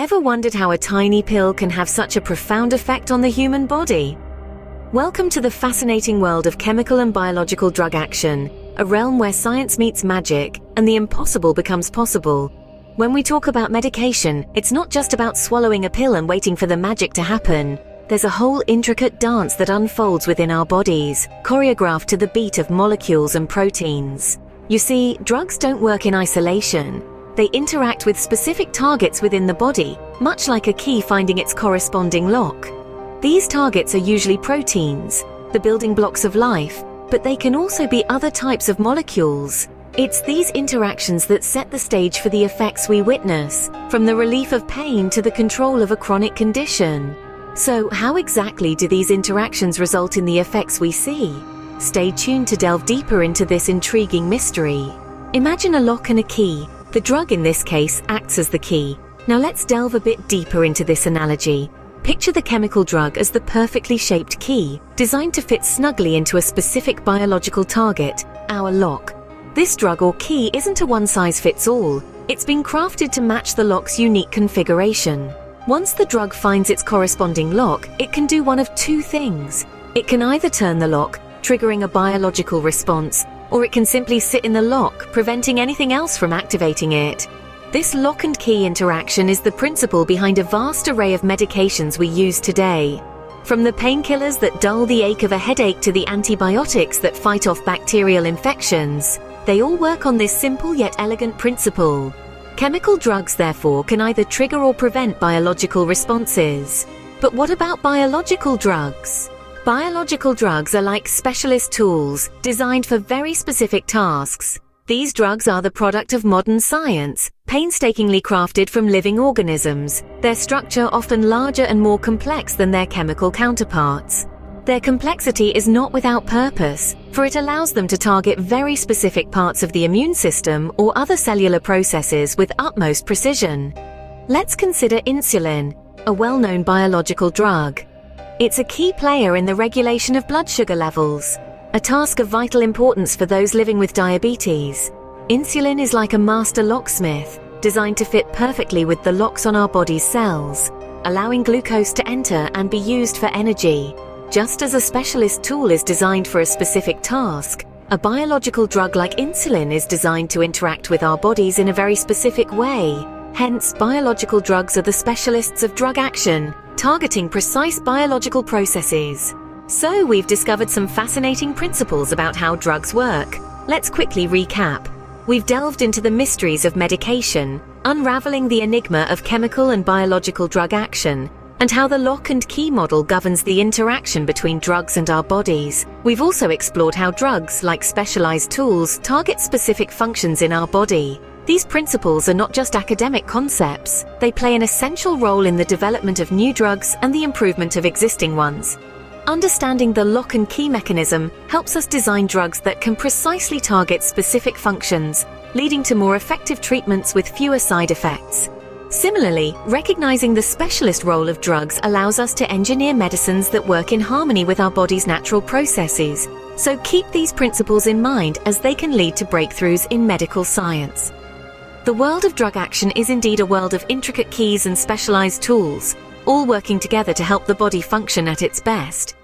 Ever wondered how a tiny pill can have such a profound effect on the human body? Welcome to the fascinating world of chemical and biological drug action, a realm where science meets magic and the impossible becomes possible. When we talk about medication, it's not just about swallowing a pill and waiting for the magic to happen. There's a whole intricate dance that unfolds within our bodies, choreographed to the beat of molecules and proteins. You see, drugs don't work in isolation. They interact with specific targets within the body, much like a key finding its corresponding lock. These targets are usually proteins, the building blocks of life, but they can also be other types of molecules. It's these interactions that set the stage for the effects we witness, from the relief of pain to the control of a chronic condition. So, how exactly do these interactions result in the effects we see? Stay tuned to delve deeper into this intriguing mystery. Imagine a lock and a key. The drug in this case acts as the key. Now let's delve a bit deeper into this analogy. Picture the chemical drug as the perfectly shaped key, designed to fit snugly into a specific biological target, our lock. This drug or key isn't a one-size-fits-all. It's been crafted to match the lock's unique configuration. Once the drug finds its corresponding lock, it can do one of two things. It can either turn the lock, triggering a biological response, or it can simply sit in the lock, preventing anything else from activating it. This lock and key interaction is the principle behind a vast array of medications we use today. From the painkillers that dull the ache of a headache to the antibiotics that fight off bacterial infections, they all work on this simple yet elegant principle. Chemical drugs, therefore, can either trigger or prevent biological responses. But what about biological drugs? Biological drugs are like specialist tools designed for very specific tasks. These drugs are the product of modern science, painstakingly crafted from living organisms, their structure often larger and more complex than their chemical counterparts. Their complexity is not without purpose, for it allows them to target very specific parts of the immune system or other cellular processes with utmost precision. Let's consider insulin, a well-known biological drug. It's a key player in the regulation of blood sugar levels, a task of vital importance for those living with diabetes. Insulin is like a master locksmith, designed to fit perfectly with the locks on our body's cells, allowing glucose to enter and be used for energy. Just as a specialist tool is designed for a specific task, a biological drug like insulin is designed to interact with our bodies in a very specific way. Hence, biological drugs are the specialists of drug action, targeting precise biological processes. So, we've discovered some fascinating principles about how drugs work. Let's quickly recap. We've delved into the mysteries of medication, unraveling the enigma of chemical and biological drug action, and how the lock and key model governs the interaction between drugs and our bodies. We've also explored how drugs, like specialized tools, target specific functions in our body. These principles are not just academic concepts, they play an essential role in the development of new drugs and the improvement of existing ones. Understanding the lock and key mechanism helps us design drugs that can precisely target specific functions, leading to more effective treatments with fewer side effects. Similarly, recognizing the specialist role of drugs allows us to engineer medicines that work in harmony with our body's natural processes. So keep these principles in mind as they can lead to breakthroughs in medical science. The world of drug action is indeed a world of intricate keys and specialized tools, all working together to help the body function at its best.